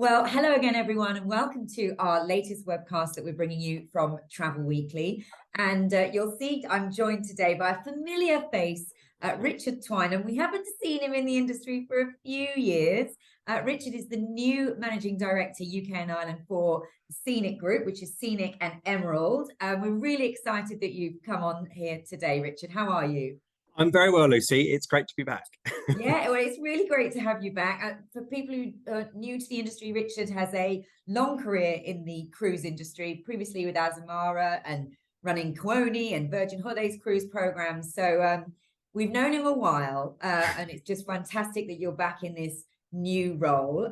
Well, hello again, everyone, and welcome to our latest webcast that we're bringing you from Travel Weekly. And you'll see I'm joined today by a familiar face, Richard Twynam. We haven't seen him in the industry for a few years. Richard is the new Managing Director, UK and Ireland for Scenic Group, which is Scenic and Emerald. We're really excited that you've come on here today, Richard. How are you? I'm very well, Lucy. It's great to be back. Yeah, well, it's really great to have you back. For people who are new to the industry, Richard has a long career in the cruise industry, previously with Azamara and running Kwoni and Virgin Holidays cruise programs. So we've known him a while, and it's just fantastic that you're back in this new role.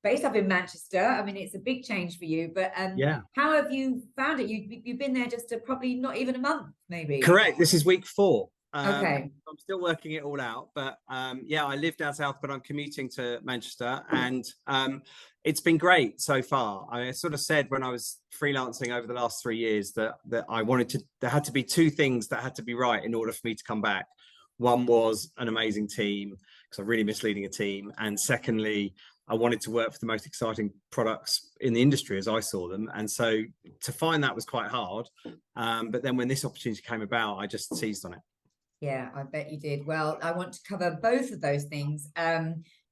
Based up in Manchester, I mean, it's a big change for you, but Yeah, how have you found it? You've been there just probably not even a month, maybe. correct. This is week 4. Okay. I'm still working it all out, but yeah, I live down south, but I'm commuting to Manchester, and it's been great so far. I sort of said when I was freelancing over the last 3 years that I wanted to. There had to be 2 things that had to be right in order for me to come back. One was an amazing team, because I really miss leading a team, and secondly, I wanted to work for the most exciting products in the industry as I saw them. And so to find that was quite hard. But then when this opportunity came about, I just seized on it. Yeah, I bet you did. Well, I want to cover both of those things,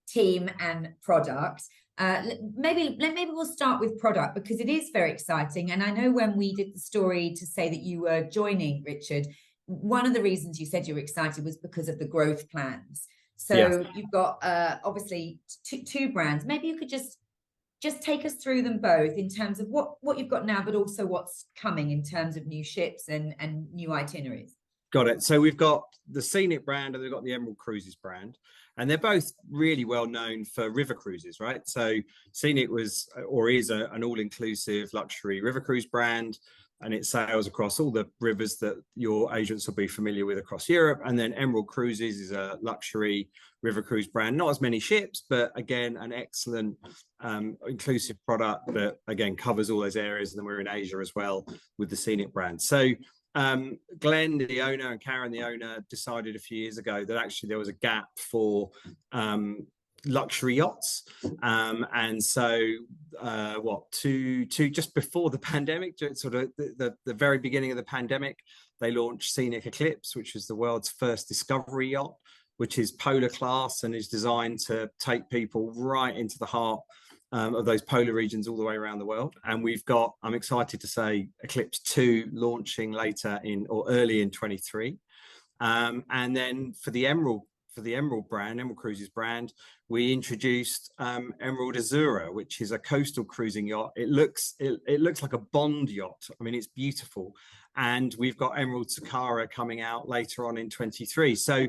team and product. Maybe we'll start with product because it is very exciting. And I know when we did the story to say that you were joining, Richard, one of the reasons you said you were excited was because of the growth plans. So Yes. you've got obviously two brands. Maybe you could just take us through them both in terms of what you've got now, but also what's coming in terms of new ships and new itineraries. Got it. So we've got the Scenic brand and we've got the Emerald Cruises brand, and they're both really well known for river cruises, right? So Scenic was or is an all-inclusive luxury river cruise brand, and it sails across all the rivers that your agents will be familiar with across Europe. And then Emerald Cruises is a luxury river cruise brand, not as many ships, but again, an excellent inclusive product that again covers all those areas. And then we're in Asia as well with the Scenic brand. So Glenn, the owner, and Karen, the owner, decided a few years ago that actually there was a gap for luxury yachts, and so just before the pandemic, sort of the very beginning of the pandemic, they launched Scenic Eclipse, which is the world's first discovery yacht, which is polar class and is designed to take people right into the heart of those polar regions all the way around the world. And we've got, I'm excited to say, Eclipse 2 launching later in or early in 23. And then for the Emerald brand, Emerald Cruises brand, we introduced Emerald Azura, which is a coastal cruising yacht. It looks like a Bond yacht. I mean, it's beautiful. And we've got Emerald Sakara coming out later on in 23. So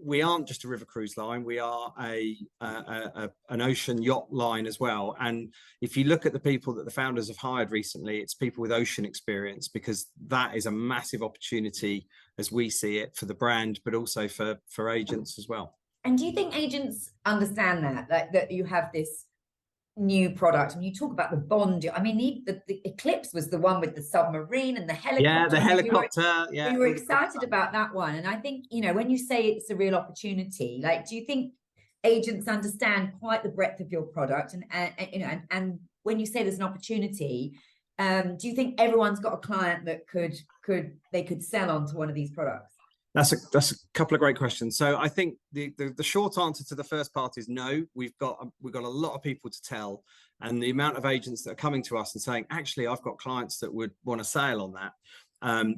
we aren't just a river cruise line, we are an ocean yacht line as well. And if you look at the people that the founders have hired recently, it's people with ocean experience, because that is a massive opportunity as we see it for the brand, but also for agents as well. And do you think agents understand that you have this new product? When you talk about the Bond, I mean, the Eclipse was the one with the submarine and the helicopter. Yeah, the helicopter. We were excited about that one. And I think, when you say it's a real opportunity, like, do you think agents understand quite the breadth of your product? And when you say there's an opportunity, do you think everyone's got a client that they could sell onto one of these products? That's a couple of great questions. So I think the short answer to the first part is no. We've got a lot of people to tell, and the amount of agents that are coming to us and saying, actually, I've got clients that would want to sail on that,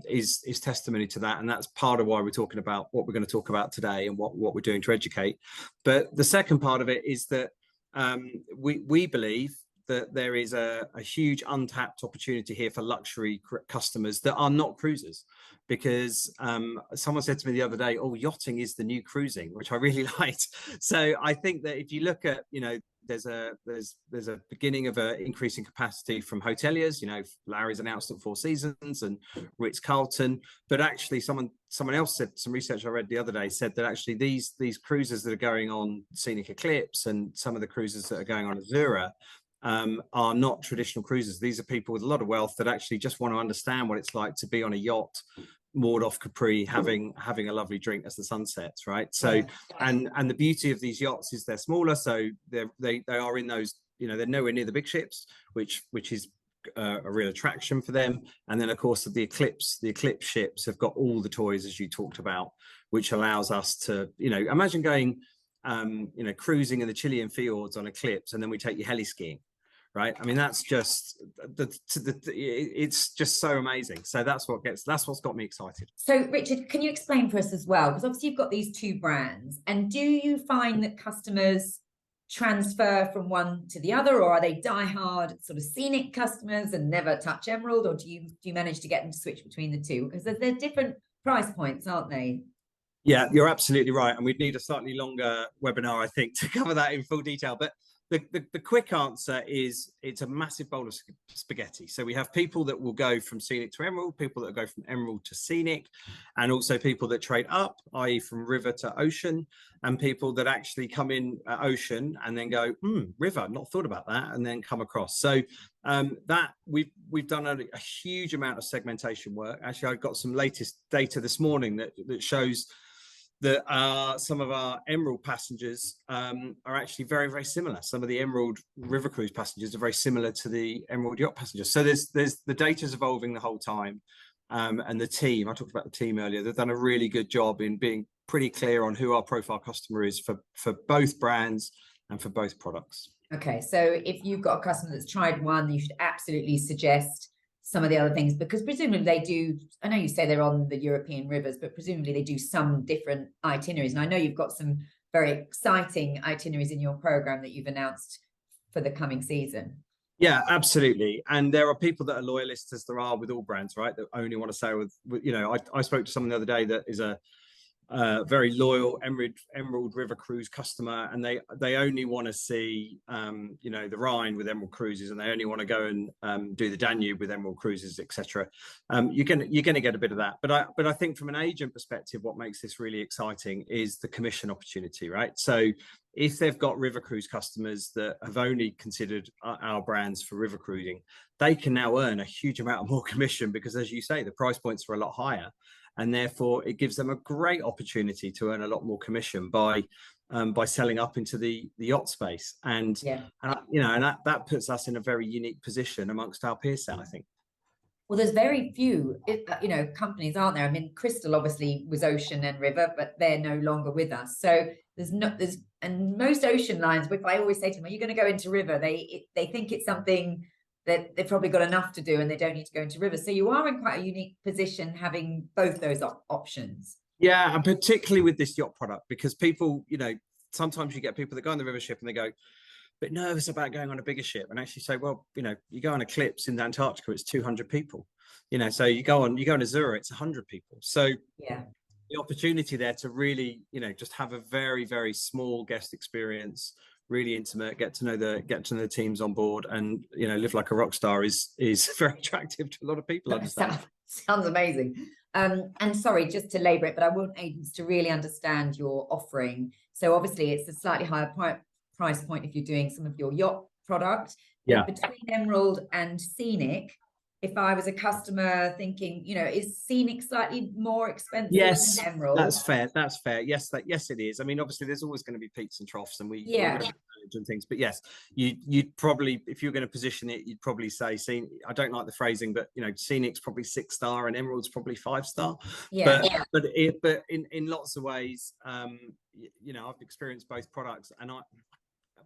is testimony to that. And that's part of why we're talking about what we're going to talk about today and what we're doing to educate. But the second part of it is that we believe that there is a huge untapped opportunity here for luxury customers that are not cruisers, because someone said to me the other day, oh, yachting is the new cruising, which I really liked. So I think that if you look at, there's a beginning of an increase in capacity from hoteliers. Larry's announced at Four Seasons and Ritz-Carlton, but actually someone else said, some research I read the other day said that actually these cruises that are going on Scenic Eclipse and some of the cruises that are going on Azura are not traditional cruisers. These are people with a lot of wealth that actually just want to understand what it's like to be on a yacht moored off Capri, having a lovely drink as the sun sets, right? So, and the beauty of these yachts is they're smaller, so they are in those, you know, they're nowhere near the big ships, which is a real attraction for them. And then of course the Eclipse ships have got all the toys, as you talked about, which allows us to, you know, imagine going you know, cruising in the Chilean fjords on Eclipse, and then we take you heli skiing, right? I mean, that's just it's just so amazing. So that's what's got me excited. So Richard, can you explain for us as well, because obviously you've got these two brands, and do you find that customers transfer from one to the other, or are they diehard sort of Scenic customers and never touch Emerald, or do you manage to get them to switch between the two? Because they're different price points, aren't they? Yeah, you're absolutely right, and we'd need a slightly longer webinar, I think, to cover that in full detail. But the quick answer is it's a massive bowl of spaghetti. So we have people that will go from Scenic to Emerald, people that go from Emerald to Scenic, and also people that trade up, i.e. from river to ocean, and people that actually come in at ocean and then go, river, not thought about that, and then come across. So that we've done a huge amount of segmentation work. Actually, I got some latest data this morning that shows that some of our Emerald passengers are actually very, very similar. Some of the Emerald River Cruise passengers are very similar to the Emerald Yacht passengers. So there's the data's evolving the whole time. And the team, I talked about the team earlier, they've done a really good job in being pretty clear on who our profile customer is for both brands and for both products. Okay, so if you've got a customer that's tried one, you should absolutely suggest some of the other things, because presumably they do, I know you say they're on the European rivers, but presumably they do some different itineraries. And I know you've got some very exciting itineraries in your program that you've announced for the coming season. Yeah, absolutely. And there are people that are loyalists, as there are with all brands, right? That only want to sail with you know, I spoke to someone the other day that is a very loyal Emerald River Cruise customer, and they only want to see you know, the Rhine with Emerald Cruises, and they only want to go and do the Danube with Emerald Cruises, etc. You're going to get a bit of that, but I think from an agent perspective, what makes this really exciting is the commission opportunity, right? So if they've got river cruise customers that have only considered our brands for river cruising, they can now earn a huge amount more commission, because, as you say, the price points are a lot higher. And therefore, it gives them a great opportunity to earn a lot more commission by selling up into the yacht space, and you know, and that puts us in a very unique position amongst our peer set, I think. Well, there's very few, you know, companies, aren't there? I mean, Crystal obviously was ocean and river, but they're no longer with us. So and most ocean lines, if I always say to them, "Are you going to go into river?" They think it's something that they've probably got enough to do and they don't need to go into river. So you are in quite a unique position having both those options. Yeah, and particularly with this yacht product, because people, you know, sometimes you get people that go on the river ship and they go a bit nervous about going on a bigger ship, and actually say, well, you know, you go on Eclipse in Antarctica, it's 200 people, you know, so you go on Azura, it's 100 people. So yeah, the opportunity there to really, you know, just have a very, very small guest experience, really intimate, get to know the teams on board, and, you know, live like a rock star is very attractive to a lot of people. Sounds amazing. And sorry, just to labor it, but I want agents to really understand your offering. So obviously it's a slightly higher price point if you're doing some of your yacht product. Yeah. Between Emerald and Scenic, if I was a customer thinking, you know, is Scenic slightly more expensive than Emerald? That's fair. That's fair. Yes, yes, it is. I mean, obviously, there's always going to be peaks and troughs, and we and things. But yes, you'd probably, if you're going to position it, you'd probably say, I don't like the phrasing, but, you know, Scenic's probably 6-star and Emerald's probably 5-star. But in lots of ways, you know, I've experienced both products, and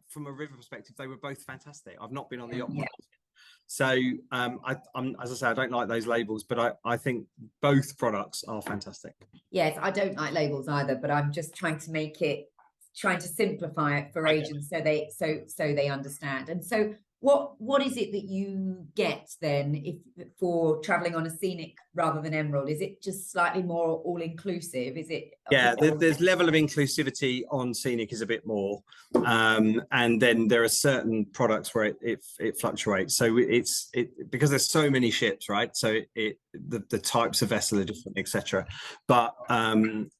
from a river perspective, they were both fantastic. I've not been on the yacht product. So I'm, as I say, I don't like those labels, but I think both products are fantastic. Yes, I don't like labels either, but I'm just trying to simplify it for agents so they understand. And so what is it that you get then for traveling on a Scenic rather than Emerald? Is it just slightly more all-inclusive? Is it? Yeah, there's level of inclusivity on Scenic is a bit more, and then there are certain products where it fluctuates. So it's because there's so many ships, right? So the types of vessel are different, etc. But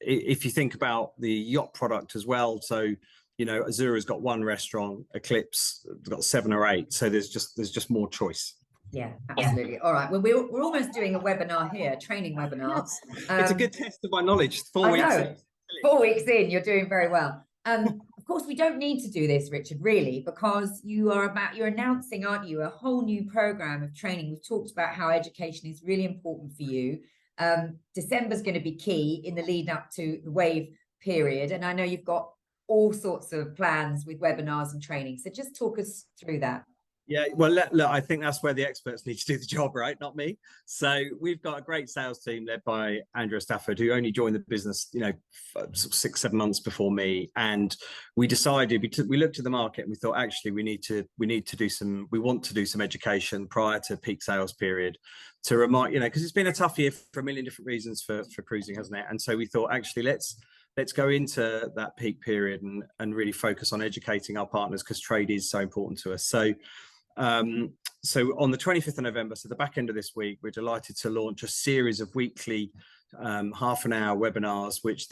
if you think about the yacht product as well, so, you know, Azura's got one restaurant, Eclipse has got 7 or 8, so there's just more choice. Yeah, absolutely. All right. Well, we're almost doing a webinar here, a training webinar. Yes. It's a good test of my knowledge. 4 I weeks know. in. 4 weeks in, you're doing very well. Of course, we don't need to do this, Richard, really, because you're announcing, aren't you, a whole new program of training. We've talked about how education is really important for you. December's going to be key in the lead up to the wave period. And I know you've got all sorts of plans with webinars and training. So just talk us through that. Yeah, well, look, I think that's where the experts need to do the job, right? Not me. So we've got a great sales team led by Andrea Stafford, who only joined the business, 6-7 months before me. And we decided, we looked at the market and we thought, actually, we want to do some education prior to peak sales period to remind, because it's been a tough year for a million different reasons for cruising, hasn't it? And so we thought, actually, let's go into that peak period and really focus on educating our partners, because trade is so important to us. So on the 25th of November, so the back end of this week, we're delighted to launch a series of weekly half-an-hour webinars, which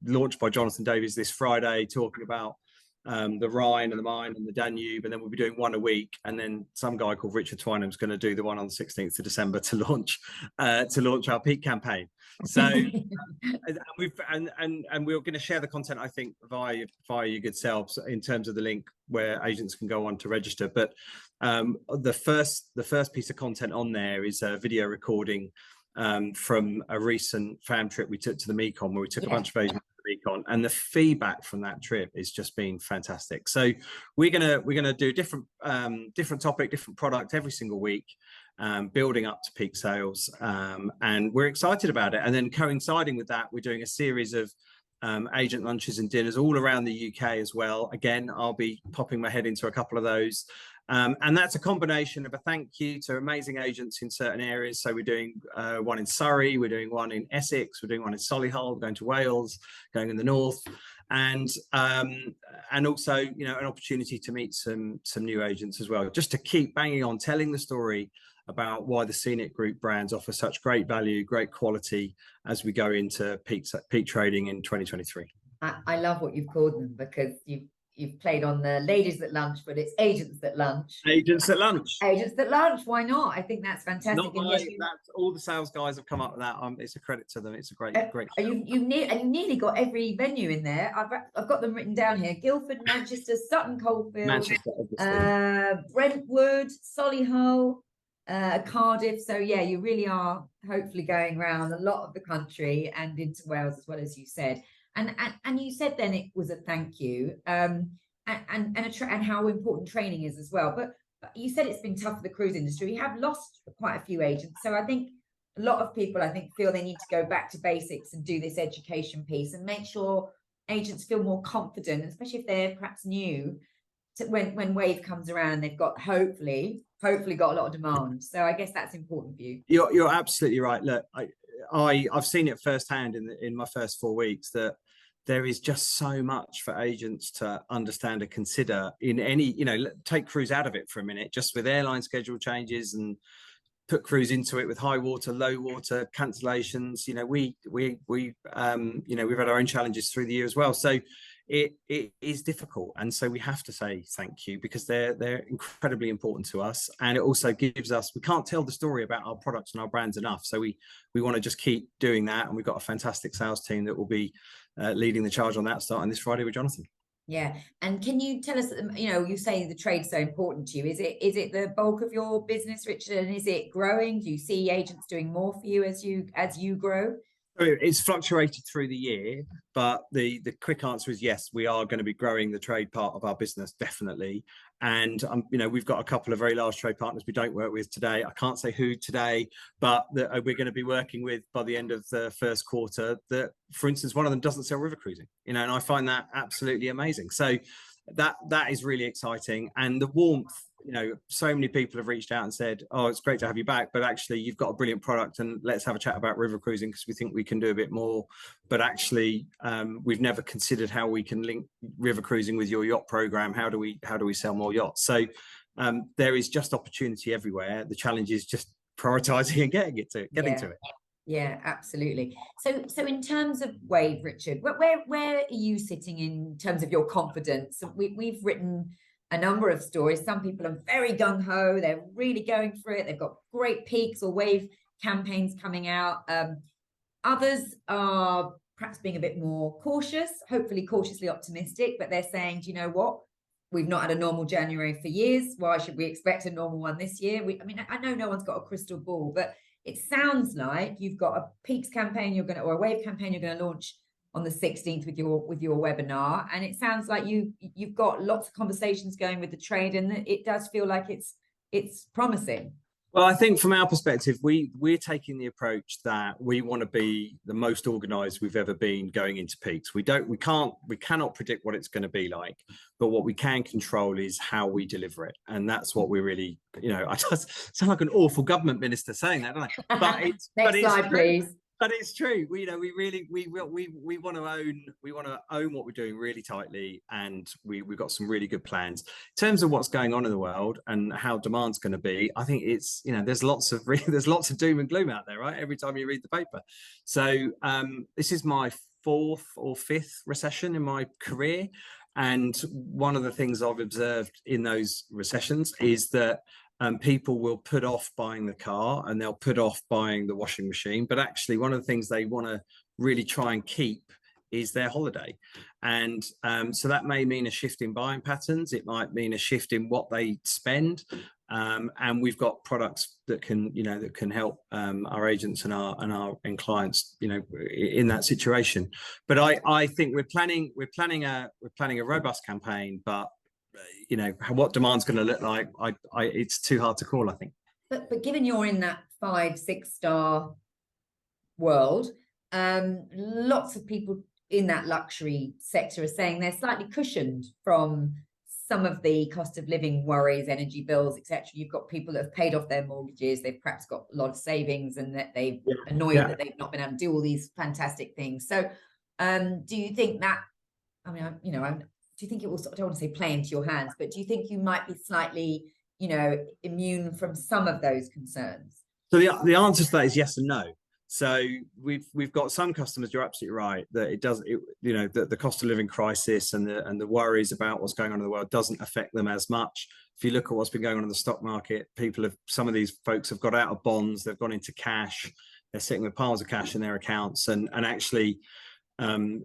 launched by Jonathan Davies this Friday, talking about the Rhine and the Main and the Danube, and then we'll be doing one a week, and then some guy called Richard Twynam is going to do the one on the 16th of December to launch our peak campaign. So and we're going to share the content, I think, via your good selves, in terms of the link where agents can go on to register. But the first piece of content on there is a video recording from a recent fam trip we took to the Mekong, where we took a bunch of agents to the Mekong, and the feedback from that trip is just been fantastic. So we're gonna do different topic, different product every single week, building up to peak sales, and we're excited about it. And then coinciding with that, we're doing a series of agent lunches and dinners all around the UK as well. Again, I'll be popping my head into a couple of those. And that's a combination of a thank you to amazing agents in certain areas. So we're doing one in Surrey, we're doing one in Essex, we're doing one in Solihull, we're going to Wales, going in the north, and also, an opportunity to meet some new agents as well, just to keep banging on, telling the story about why the Scenic Group brands offer such great value, great quality as we go into peak trading in 2023. I love what you've called them, because you've played on the ladies at lunch, but it's agents at lunch. Agents at lunch. Agents at lunch. Why not? I think that's fantastic. Not that's all the sales guys have come up with that. It's a credit to them. It's a great. You nearly got every venue in there. I've got them written down here: Guildford, Manchester, Sutton Coldfield, Brentwood, Solihull, Cardiff. So yeah, you really are hopefully going around a lot of the country and into Wales as well, as you said. And you said then it was a thank you, and how important training is as well. But you said it's been tough for the cruise industry. We have lost quite a few agents, so I think a lot of people feel they need to go back to basics and do this education piece and make sure agents feel more confident, especially if they're perhaps new, to when wave comes around and they've got hopefully got a lot of demand. So I guess that's important for you. You're absolutely right. Look, I've seen it firsthand in my first 4 weeks, that there is just so much for agents to understand and consider in any, take cruise out of it for a minute, just with airline schedule changes, and put cruise into it with high water, low water, cancellations. We've had our own challenges through the year as well. So it is difficult, and so we have to say thank you, because they're incredibly important to us, and it also gives us, we can't tell the story about our products and our brands enough, so we want to just keep doing that. And we've got a fantastic sales team that will be leading the charge on that, starting this Friday with Jonathan. Yeah. And can you tell us, you say the trade's so important to you. Is it the bulk of your business, Richard? And is it growing? Do you see agents doing more for you as you grow? It's fluctuated through the year, but the quick answer is yes, we are going to be growing the trade part of our business, definitely. And we've got a couple of very large trade partners we don't work with today. I can't say who today, but that we're going to be working with by the end of the first quarter. That, for instance, one of them doesn't sell river cruising, and I find that absolutely amazing. So that is really exciting, and the warmth. So many people have reached out and said, "Oh, it's great to have you back, but actually you've got a brilliant product, and let's have a chat about river cruising, because we think we can do a bit more. But actually, we've never considered how we can link river cruising with your yacht program. How do we sell more yachts?" So there is just opportunity everywhere. The challenge is just prioritizing and getting to it. Yeah, absolutely. So in terms of wave, Richard, where are you sitting in terms of your confidence? We've written a number of stories. Some people are very gung-ho, they're really going for it, they've got great peaks or wave campaigns coming out. Others are perhaps being a bit more cautious, hopefully cautiously optimistic, but they're saying, do you know what? We've not had a normal January for years. Why should we expect a normal one this year? I mean, I know no one's got a crystal ball, but it sounds like you've got a peaks campaign or a wave campaign you're going to launch on the 16th with your webinar, and it sounds like you've got lots of conversations going with the trade, and it does feel like it's promising. Well, I think from our perspective, we're taking the approach that we want to be the most organised we've ever been going into peaks. We cannot predict what it's going to be like, but what we can control is how we deliver it, and that's what we really, I just sound like an awful government minister saying that, don't I? But it's next slide, please. But it's true. We want to own what we're doing really tightly, and we've got some really good plans in terms of what's going on in the world and how demand's going to be. I think it's there's lots of doom and gloom out there, right? Every time you read the paper. So this is my 4th or 5th recession in my career, and one of the things I've observed in those recessions is that people will put off buying the car and they'll put off buying the washing machine, but actually one of the things they want to really try and keep is their holiday. And so that may mean a shift in buying patterns, it might mean a shift in what they spend, and we've got products that can help our agents and our end clients in that situation. But I think we're planning a robust campaign, but what demand's going to look like, it's too hard to call, I think. But given you're in that 5-6 star world, lots of people in that luxury sector are saying they're slightly cushioned from some of the cost of living worries, energy bills, etc. You've got people that have paid off their mortgages, they've perhaps got a lot of savings, and that they've annoyed that they've not been able to do all these fantastic things. So do you think that, do you think it will, I don't want to say play into your hands, but do you think you might be slightly, immune from some of those concerns? So the answer to that is yes and no. So we've got some customers, you're absolutely right, that the cost of living crisis and the worries about what's going on in the world doesn't affect them as much. If you look at what's been going on in the stock market, some of these folks have got out of bonds, they've gone into cash, they're sitting with piles of cash in their accounts, and actually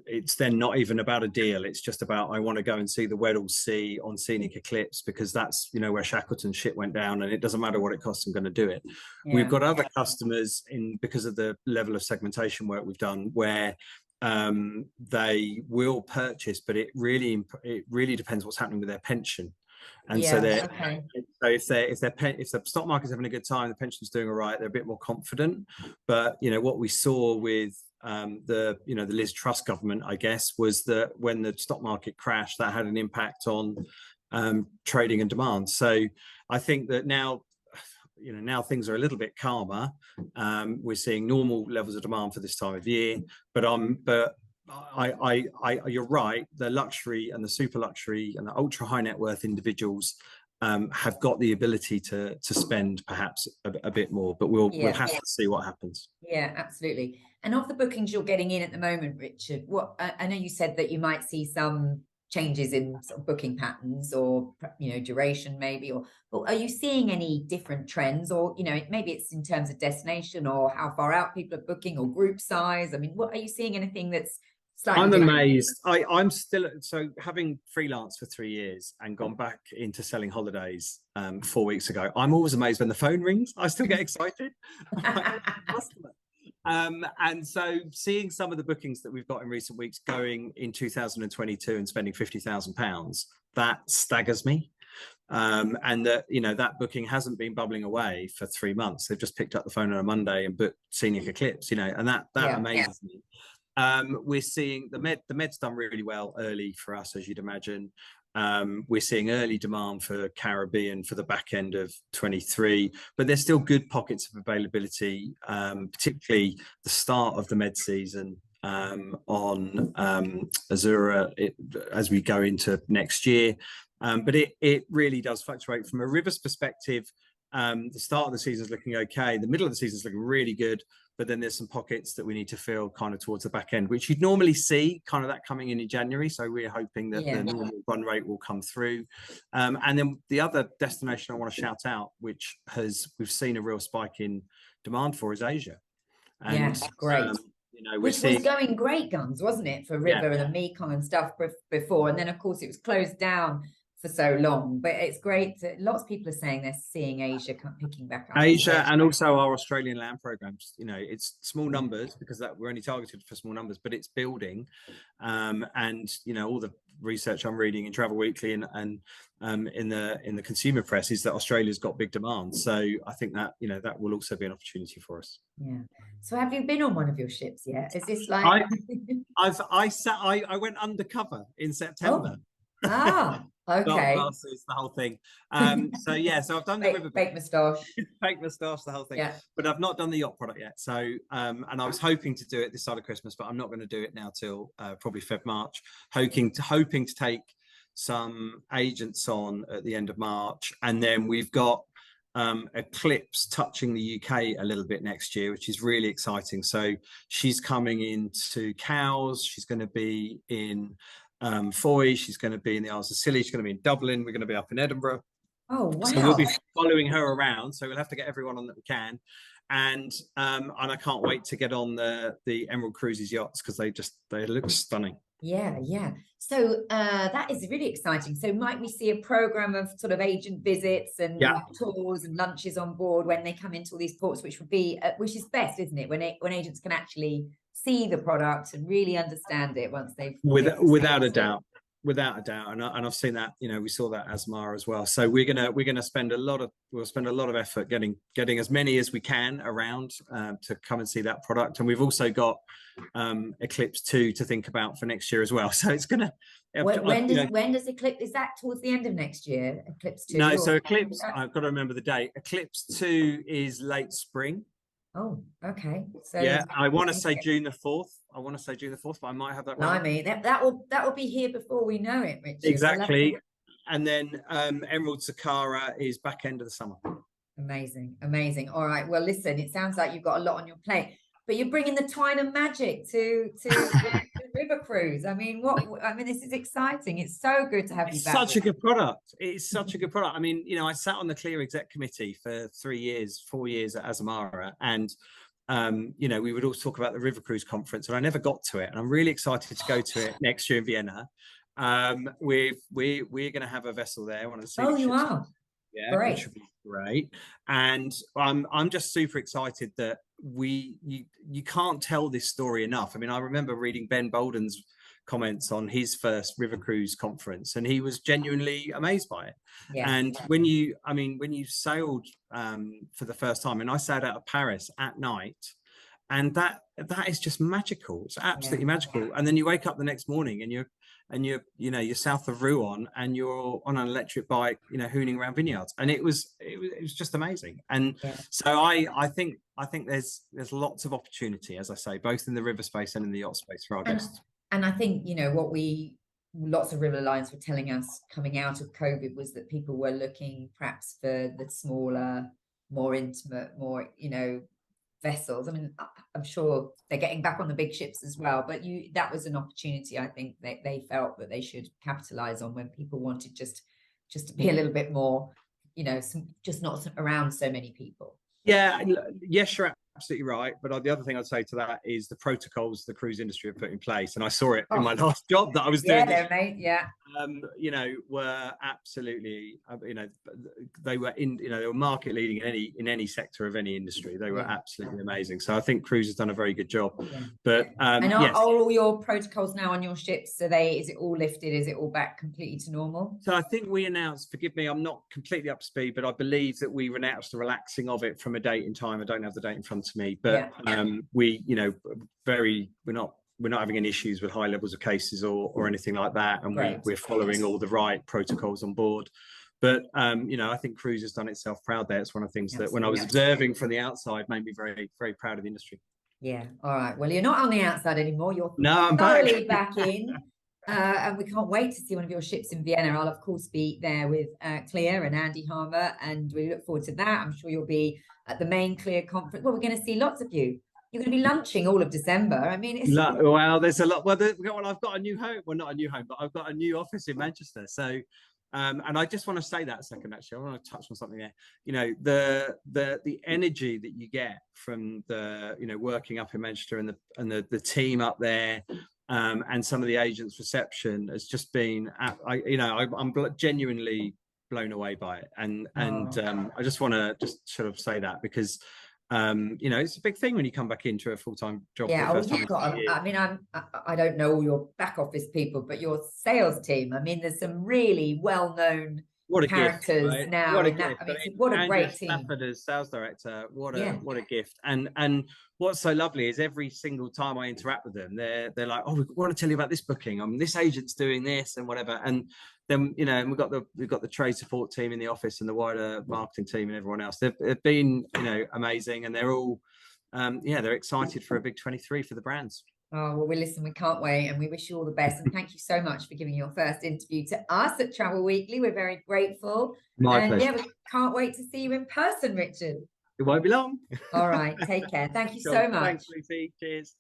it's then not even about a deal, it's just about, I want to go and see the Weddell Sea on Scenic Eclipse because that's where Shackleton's ship went down, and it doesn't matter what it costs, I'm going to do it. We've got other customers because of the level of segmentation work we've done where they will purchase, but it really depends what's happening with their pension. And so if the stock market's having a good time, the pension's doing all right, they're a bit more confident. But what we saw with the Liz Truss government, I guess, was that when the stock market crashed, that had an impact on trading and demand. So I think that now things are a little bit calmer. We're seeing normal levels of demand for this time of year, but you're right, the luxury and the super luxury and the ultra high net worth individuals have got the ability to spend perhaps a bit more, but we'll have to see what happens. Yeah, absolutely. And of the bookings you're getting in at the moment, Richard, I know you said that you might see some changes in sort of booking patterns or duration maybe, but are you seeing any different trends, or maybe it's in terms of destination or how far out people are booking or group size? I mean, what are you seeing? Anything that's slightly I'm different? amazed. I'm still, so having freelanced for 3 years and gone back into selling holidays 4 weeks ago, I'm always amazed when the phone rings. I still get excited. And so seeing some of the bookings that we've got in recent weeks going in 2022 and spending £50,000, that staggers me. And that booking hasn't been bubbling away for 3 months. They've just picked up the phone on a Monday and booked Scenic Eclipse, and that amazes me. We're seeing the Med's done really well early for us, as you'd imagine. We're seeing early demand for Caribbean for the back end of 23, but there's still good pockets of availability, particularly the start of the Med season on Azura as we go into next year. But it really does fluctuate. From a Rivers perspective, the start of the season is looking okay. The middle of the season is looking really good. but then there's some pockets that we need to fill kind of towards the back end, which you'd normally see kind of that coming in January. So we're hoping that the normal run rate will come through. And then the other destination I want to shout out, which we've seen a real spike in demand for, is Asia. And great. you know, which was going great guns, wasn't it, for River and the Mekong and stuff before, and then of course it was closed down for so long. But it's great that lots of people are saying they're seeing Asia picking back up. Asia, and also our Australian land programs. You know, it's small numbers because that we're only targeted for small numbers, but it's building. And you know, all the research I'm reading in Travel Weekly and in the consumer press is that Australia's got big demand. So I think that, you know, that will also be an opportunity for us. Yeah. So have you been on one of your ships yet? Is this like I went undercover in September. Okay. Glasses, the whole thing. So yeah, so I've done the river fake moustache. Fake moustache, the whole thing. Yeah. But I've not done the yacht product yet. So and I was hoping to do it this side of Christmas, but I'm not going to do it now till probably Feb, March. Hoping to take some agents on at the end of March, and then we've got Eclipse touching the UK a little bit next year, which is really exciting. So she's coming into Cowes, she's going to be in Foy, she's going to be in the Isles of Scilly, she's going to be in Dublin, we're going to be up in Edinburgh. Oh wow. So we'll be following her around, so we'll have to get everyone on that we can. And I can't wait to get on the Emerald Cruises yachts, because they look stunning. Yeah. So that is really exciting. So might we see a program of sort of agent visits and tours and lunches on board when they come into all these ports, which would be which is best, isn't it, when agents can actually see the product and really understand it once they've without a doubt. And I've seen that, you know, we saw that Asmar as well. So we're gonna spend a lot of effort getting as many as we can around to come and see that product. And we've also got Eclipse 2 to think about for next year as well. So it's gonna when does Eclipse, is that towards the end of next year, Eclipse 2? No, so Eclipse, I've got to remember the date. Eclipse 2 is late spring. Oh, okay. So yeah, I want to say June the 4th. But I might have that wrong. I mean, that will be here before we know it, Richard. Exactly. And then Emerald Sakara is back end of the summer. Amazing. All right. Well, listen, it sounds like you've got a lot on your plate, but you're bringing the Twynam magic to the river cruise. I mean, this is exciting. It's so good to have you back. Such a good product. It's such a good product. I mean, you know, I sat on the Clear Exec Committee for 4 years at Azamara, and you know, we would all talk about the River Cruise Conference, and I never got to it. And I'm really excited to go to it next year in Vienna. We're going to have a vessel there, one of the Scenic ships. You are? Yeah, great. Which would be great. And I'm just super excited that you can't tell this story enough. I mean, I remember reading Ben Bolden's comments on his first River Cruise conference, and he was genuinely amazed by it. Yeah. And when you sailed for the first time, and I sailed out of Paris at night, and that is just magical. It's absolutely magical. And then you wake up the next morning and you're south of Rouen and you're on an electric bike, you know, hooning around vineyards, and it was just amazing. And so I think there's lots of opportunity, as I say, both in the river space and in the yacht space for our guests. And I think, you know, lots of river lines were telling us coming out of COVID was that people were looking perhaps for the smaller, more intimate, more, you know, vessels. I mean, I'm sure they're getting back on the big ships as well, but that was an opportunity I think that they felt that they should capitalize on, when people wanted just to be a little bit more, you know, just not around so many people. Yeah, yes, you're absolutely right. But the other thing I'd say to that is the protocols the cruise industry have put in place, and I saw it in my last job that I was doing. You know, were absolutely, you know, they were market leading in any sector of any industry. They were absolutely amazing. So I think cruise has done a very good job. Yeah. But and are all your protocols now on your ships? Is it all lifted? Is it all back completely to normal? So I think we announced, forgive me, I'm not completely up to speed, but I believe that we announced the relaxing of it from a date in time. I don't have the date in front of me, but we, you know, we're not having any issues with high levels of cases or anything like that, and we're following all the right protocols on board. But you know, I think cruise has done itself proud there. It's one of the things that when I was observing from the outside made me very, very proud of the industry. Yeah. All right. Well, you're not on the outside anymore. You're I'm thoroughly back in. And we can't wait to see one of your ships in Vienna. I'll of course be there with Clear and Andy Harmer, and we look forward to that. I'm sure you'll be at the main Clear conference. Well, we're going to see lots of you You're going to be lunching all of December. I mean, it's Well, there's a lot. Well, I've got a new home. Well, not a new home, but I've got a new office in Manchester. So, and I just want to say that a second. Actually, I want to touch on something there. You know, the energy that you get from the working up in Manchester and the team up there. And some of the agents' reception has just been, I'm genuinely blown away by it, and I just want to sort of say that because it's a big thing when you come back into a full-time job. Yeah, for the first time you've got. I mean, I don't know all your back office people, but your sales team. I mean, there's some really well-known characters gift, right? now. What a in that, gift! I mean, what a Andrew great team. Stafford as sales director. What a gift! And what's so lovely is every single time I interact with them, they're like, oh, we want to tell you about this booking. This agent's doing this and whatever. And then and we've got the trade support team in the office and the wider marketing team and everyone else. They've been amazing, and they're all they're excited for a big 23 for the brands. Oh, well, listen, we can't wait, and we wish you all the best. And thank you so much for giving your first interview to us at Travel Weekly. We're very grateful. My pleasure. Yeah, we can't wait to see you in person, Richard. It won't be long. All right, take care. Thank you so much. Thanks, Lucy. Cheers.